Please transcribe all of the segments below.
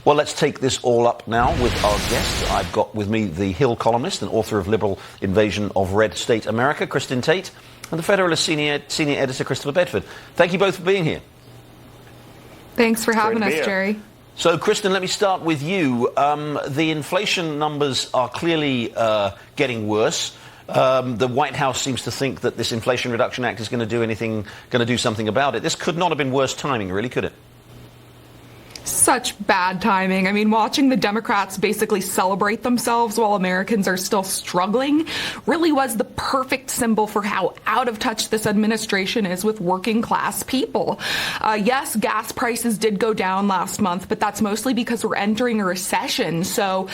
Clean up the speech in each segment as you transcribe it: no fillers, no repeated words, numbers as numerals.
Well, let's take this all up now with our guest. I've got with me the Hill columnist and author of Liberal Invasion of Red State America, Kristin Tate, and the Federalist senior editor, Christopher Bedford. Thank you both for being here. Thanks for having us, Gerry. So, Kristin, let me start with you. The inflation numbers are clearly getting worse. The White House seems to think that this Inflation Reduction Act is going to do something about it. This could not have been worse timing, really, could it? Such bad timing. I mean, watching the Democrats basically celebrate themselves while Americans are still struggling really was the perfect symbol for how out of touch this administration is with working class people. Yes, gas prices did go down last month, but that's mostly because we're entering a recession. So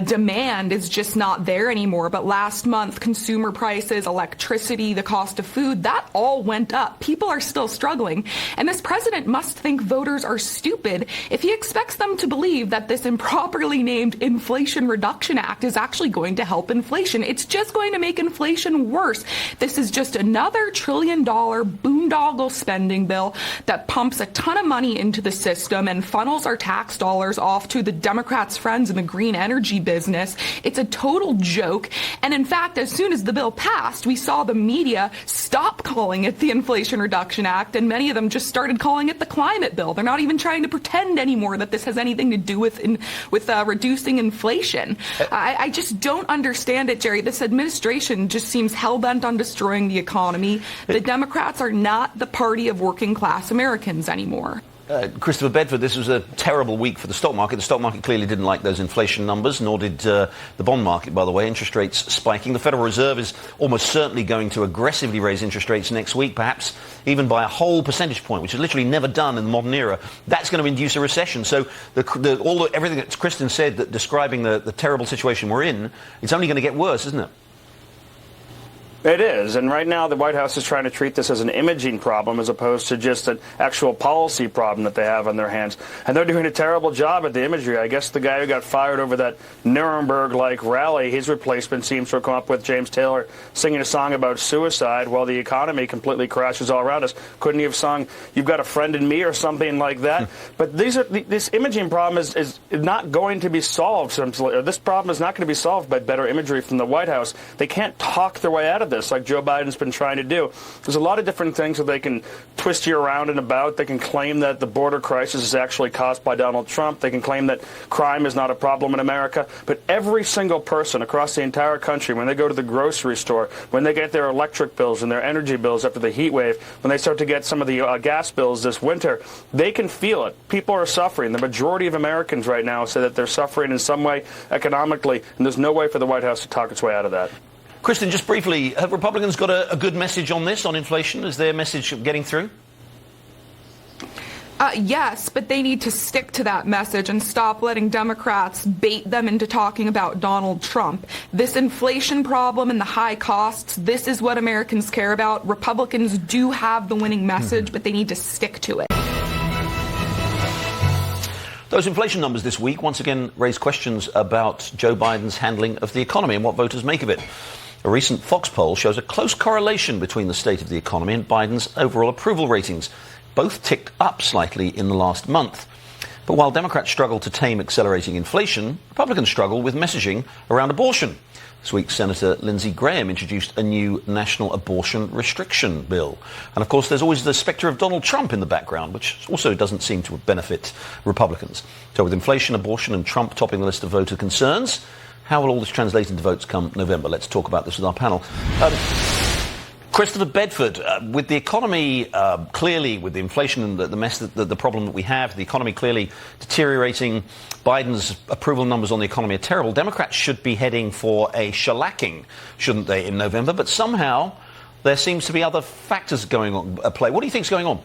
demand is just not there anymore. But last month, consumer prices, electricity, the cost of food, that all went up. People are still struggling. And this president must think voters are stupid if he expects them to believe that this improperly named Inflation Reduction Act is actually going to help inflation. It's just going to make inflation worse. This is just another $1 trillion boondoggle spending bill that pumps a ton of money into the system and funnels our tax dollars off to the Democrats' friends in the green energy business. It's a total joke. And in fact, as soon as the bill passed, we saw the media stop calling it the Inflation Reduction Act, and many of them just started calling it the climate bill. They're not even trying to pretend anymore that this has anything to do with reducing inflation. I just don't understand it, Gerry. This administration just seems hell-bent on destroying the economy. The Democrats are not the party of working class Americans anymore. Christopher Bedford, this was a terrible week for the stock market. The stock market clearly didn't like those inflation numbers, nor did the bond market, by the way. Interest rates spiking. The Federal Reserve is almost certainly going to aggressively raise interest rates next week, perhaps even by a whole percentage point, which is literally never done in the modern era. That's going to induce a recession. So everything that Kristin said that describing the terrible situation we're in, it's only going to get worse, isn't it? It is, and right now the White House is trying to treat this as an imaging problem as opposed to just an actual policy problem that they have on their hands. And they're doing a terrible job at the imagery. I guess the guy who got fired over that Nuremberg-like rally, his replacement seems to have come up with James Taylor singing a song about suicide while the economy completely crashes all around us. Couldn't he have sung "You've Got a Friend in Me" or something like that? But this imaging problem is not going to be solved. This problem is not going to be solved by better imagery from the White House. They can't talk their way out of this like Joe Biden's been trying to do. There's a lot of different things that they can twist you around and about. They can claim that the border crisis is actually caused by Donald Trump. They can claim that crime is not a problem in America. But every single person across the entire country, when they go to the grocery store, when they get their electric bills and their energy bills after the heat wave, when they start to get some of the gas bills this winter, they can feel it. People are suffering. The majority of Americans right now say that they're suffering in some way economically, and there's no way for the White House to talk its way out of that. Kristin, just briefly, have Republicans got a good message on this, on inflation? Is their message getting through? Yes, but they need to stick to that message and stop letting Democrats bait them into talking about Donald Trump. This inflation problem and the high costs, this is what Americans care about. Republicans do have the winning message, but they need to stick to it. Those inflation numbers this week once again raise questions about Joe Biden's handling of the economy and what voters make of it. A recent Fox poll shows a close correlation between the state of the economy and Biden's overall approval ratings. Both ticked up slightly in the last month. But while Democrats struggle to tame accelerating inflation, Republicans struggle with messaging around abortion. This week, Senator Lindsey Graham introduced a new national abortion restriction bill. And of course, there's always the specter of Donald Trump in the background, which also doesn't seem to benefit Republicans. So with inflation, abortion and Trump topping the list of voter concerns, how will all this translate into votes come November? Let's talk about this with our panel. Christopher Bedford, with the economy clearly, with the inflation and the mess, the problem that we have, the economy clearly deteriorating, Biden's approval numbers on the economy are terrible. Democrats should be heading for a shellacking, shouldn't they, in November? But somehow there seems to be other factors going on at play. What do you think is going on?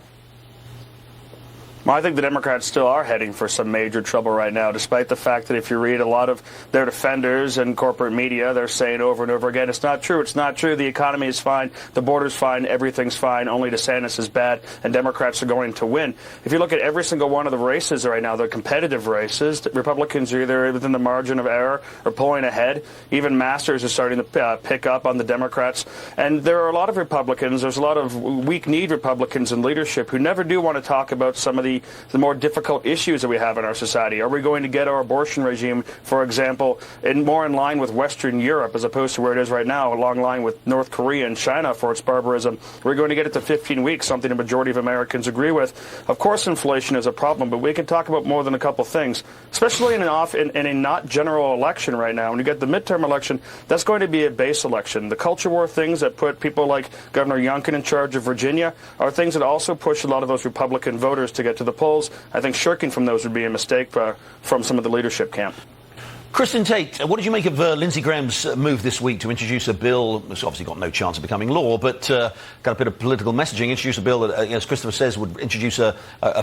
Well, I think the Democrats still are heading for some major trouble right now, despite the fact that if you read a lot of their defenders and corporate media, they're saying over and over again, it's not true, it's not true, the economy is fine, the border's fine, everything's fine, only DeSantis is bad, and Democrats are going to win. If you look at every single one of the races right now, the competitive races, Republicans are either within the margin of error or pulling ahead. Even Masters is starting to pick up on the Democrats. And there are a lot of Republicans, there's a lot of weak-kneed Republicans in leadership who never do want to talk about some of the the more difficult issues that we have in our society? Are we going to get our abortion regime, for example, more in line with Western Europe as opposed to where it is right now, along line with North Korea and China for its barbarism? We're going to get it to 15 weeks, something the majority of Americans agree with. Of course, inflation is a problem, but we can talk about more than a couple things, especially in a not general election right now. When you get the midterm election, that's going to be a base election. The culture war things that put people like Governor Youngkin in charge of Virginia are things that also push a lot of those Republican voters to get to the polls. I think shirking from those would be a mistake from some of the leadership camp. Kristin Tate, what did you make of Lindsey Graham's move this week to introduce a bill that's obviously got no chance of becoming law, but got a bit of political messaging, introduce a bill that, as Christopher says, would introduce a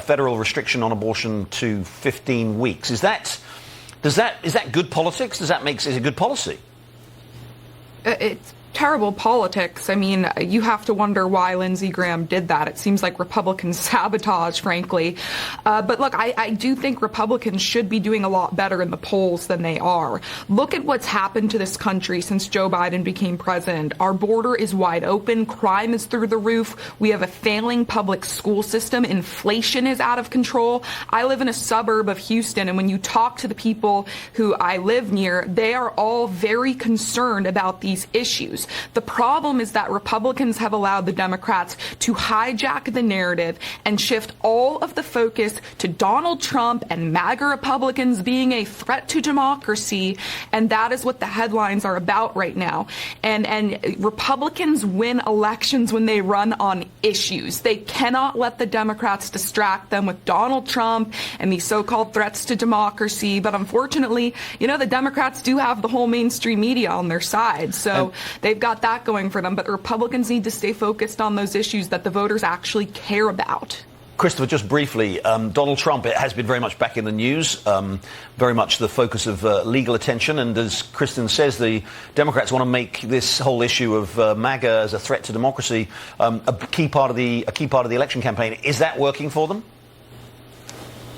federal restriction on abortion to 15 weeks. Is that good politics? Is it good policy? It's terrible politics. I mean, you have to wonder why Lindsey Graham did that. It seems like Republican sabotage, frankly. But look, I do think Republicans should be doing a lot better in the polls than they are. Look at what's happened to this country since Joe Biden became president. Our border is wide open. Crime is through the roof. We have a failing public school system. Inflation is out of control. I live in a suburb of Houston, and when you talk to the people who I live near, they are all very concerned about these issues. The problem is that Republicans have allowed the Democrats to hijack the narrative and shift all of the focus to Donald Trump and MAGA Republicans being a threat to democracy, and that is what the headlines are about right now. And Republicans win elections when they run on issues. They cannot let the Democrats distract them with Donald Trump and these so-called threats to democracy. But unfortunately, the Democrats do have the whole mainstream media on their side. So they've got that going for them, but Republicans need to stay focused on those issues that the voters actually care about. Christopher, just briefly, Donald Trump has been very much back in the news, very much the focus of legal attention. And as Kristin says, the Democrats want to make this whole issue of MAGA as a threat to democracy a key part of the election campaign. Is that working for them?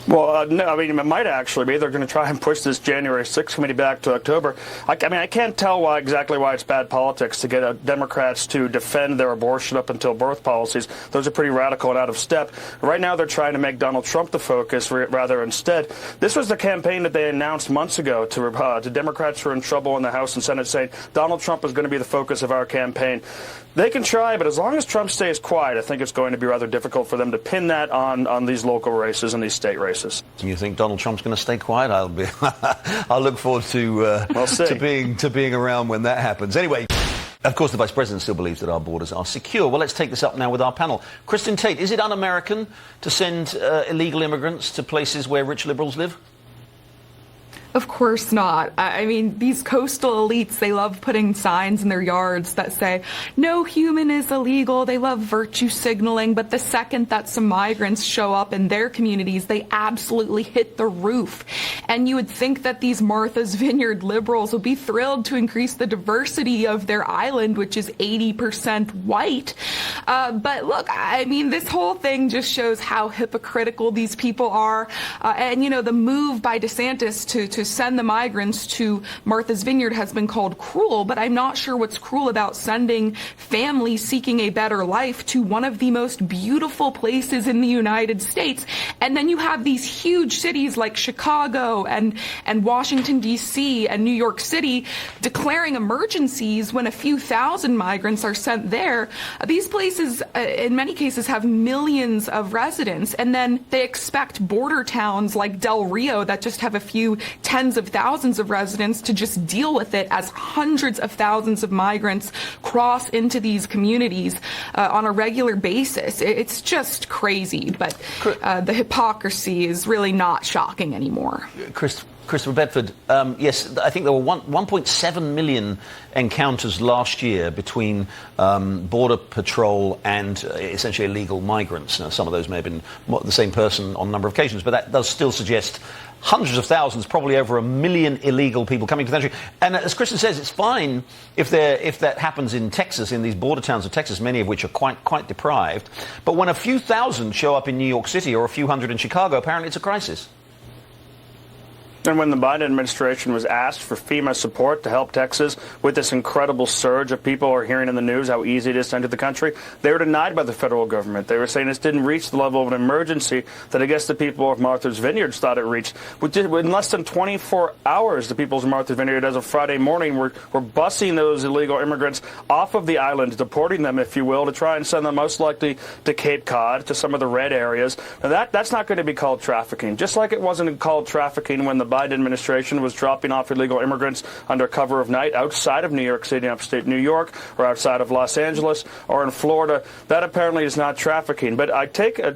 Well, no, I mean, it might actually be. They're going to try and push this January 6th committee back to October. I can't tell exactly why it's bad politics to get Democrats to defend their abortion up until birth policies. Those are pretty radical and out of step. Right now, they're trying to make Donald Trump the focus rather instead. This was the campaign that they announced months ago to Democrats who are in trouble in the House and Senate, saying Donald Trump is going to be the focus of our campaign. They can try, but as long as Trump stays quiet, I think it's going to be rather difficult for them to pin that on these local races and these state races. You think Donald Trump's going to stay quiet? I'll look forward to being around when that happens. Anyway, of course, the Vice President still believes that our borders are secure. Well, let's take this up now with our panel. Kristin Tate, is it un-American to send illegal immigrants to places where rich liberals live? Of course not. I mean, these coastal elites, they love putting signs in their yards that say, no human is illegal. They love virtue signaling. But the second that some migrants show up in their communities, they absolutely hit the roof. And you would think that these Martha's Vineyard liberals would be thrilled to increase the diversity of their island, which is 80% white. But look, I mean, this whole thing just shows how hypocritical these people are. And, the move by DeSantis to send the migrants to Martha's Vineyard has been called cruel, but I'm not sure what's cruel about sending families seeking a better life to one of the most beautiful places in the United States. And then you have these huge cities like Chicago and Washington, D.C. and New York City declaring emergencies when a few thousand migrants are sent there. These places, in many cases, have millions of residents, and then they expect border towns like Del Rio that just have a few tens of thousands of residents to just deal with it as hundreds of thousands of migrants cross into these communities on a regular basis. It's just crazy, but the hypocrisy is really not shocking anymore. Christopher Bedford, yes, I think there were 1.7 million encounters last year between Border Patrol and essentially illegal migrants. Now, some of those may have been the same person on a number of occasions, but that does still suggest hundreds of thousands, probably over 1 million illegal people coming to the country. And as Kristin says, it's fine if that happens in Texas, in these border towns of Texas, many of which are quite deprived. But when a few thousand show up in New York City or a few hundred in Chicago, apparently it's a crisis. And when the Biden administration was asked for FEMA support to help Texas with this incredible surge of people who are hearing in the news how easy it is to enter the country, they were denied by the federal government. They were saying this didn't reach the level of an emergency that I guess the people of Martha's Vineyard thought it reached. In less than 24 hours, the people of Martha's Vineyard, as of Friday morning, were busing those illegal immigrants off of the island, deporting them, if you will, to try and send them most likely to Cape Cod, to some of the red areas. Now that's not going to be called trafficking, just like it wasn't called trafficking when the Biden administration was dropping off illegal immigrants under cover of night outside of New York City, upstate New York, or outside of Los Angeles, or in Florida. That apparently is not trafficking. But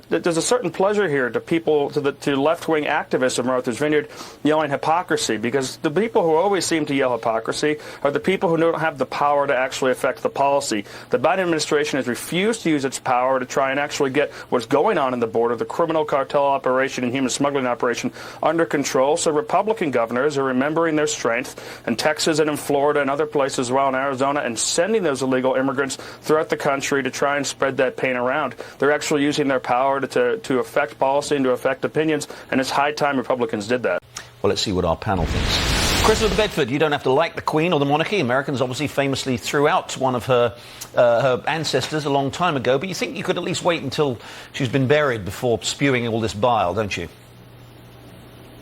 there's a certain pleasure here to people, to left-wing activists of Martha's Vineyard yelling hypocrisy, because the people who always seem to yell hypocrisy are the people who don't have the power to actually affect the policy. The Biden administration has refused to use its power to try and actually get what's going on in the border, the criminal cartel operation and human smuggling operation, under control. So Republican governors are remembering their strength in Texas and in Florida and other places as well, in Arizona, and sending those illegal immigrants throughout the country to try and spread that pain around. They're actually using their power to affect policy and to affect opinions, and it's high time Republicans did that. Well, let's see what our panel thinks. Christopher Bedford, you don't have to like the Queen or the monarchy. Americans obviously famously threw out one of her ancestors a long time ago, but you think you could at least wait until she's been buried before spewing all this bile, don't you?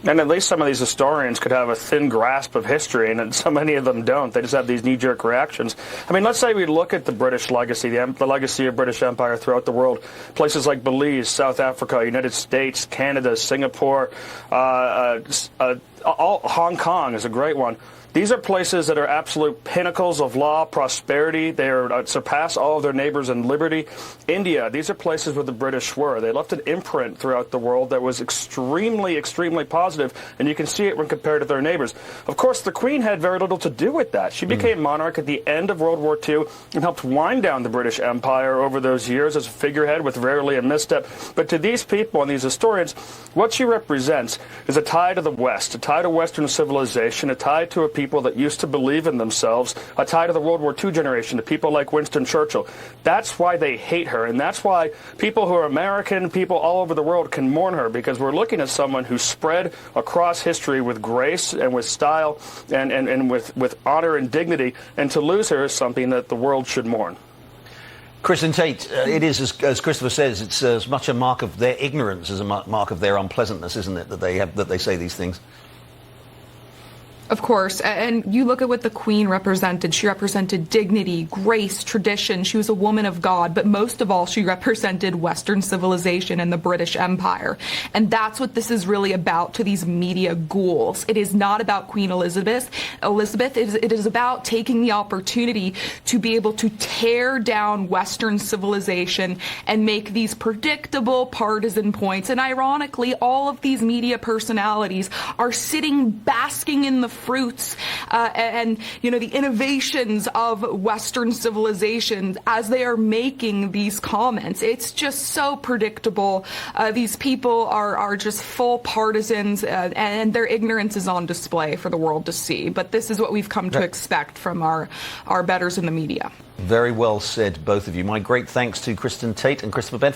And at least some of these historians could have a thin grasp of history, and so many of them don't. They just have these knee-jerk reactions. I mean, let's say we look at the British legacy, the legacy of British Empire throughout the world. Places like Belize, South Africa, United States, Canada, Singapore, Hong Kong is a great one. These are places that are absolute pinnacles of law, prosperity. They surpass all of their neighbors in liberty. India, these are places where the British were. They left an imprint throughout the world that was extremely, extremely positive, and you can see it when compared to their neighbors. Of course, the Queen had very little to do with that. She became monarch at the end of World War II and helped wind down the British Empire over those years as a figurehead with rarely a misstep. But to these people and these historians, what she represents is a tie to the West, a tie to Western civilization, a tie to a people that used to believe in themselves, a tie to the World War II generation, to people like Winston Churchill. That's why they hate her, and that's why people who are American, people all over the world can mourn her, because we're looking at someone who spread across history with grace and with style and with honor and dignity, and to lose her is something that the world should mourn. Kristin Tate, it is, as Christopher says, it's as much a mark of their ignorance as a mark of their unpleasantness, isn't it, that they say these things? Of course. And you look at what the Queen represented. She represented dignity, grace, tradition. She was a woman of God. But most of all, she represented Western civilization and the British Empire. And that's what this is really about to these media ghouls. It is not about Queen Elizabeth. It is about taking the opportunity to be able to tear down Western civilization and make these predictable partisan points. And ironically, all of these media personalities are sitting basking in the fruits and the innovations of Western civilization as they are making these comments. It's just so predictable. These people are just full partisans, and their ignorance is on display for the world to see. But this is what we've come to expect from our betters in the media. Very well said, both of you. My great thanks to Kristin Tate and Christopher Bedford.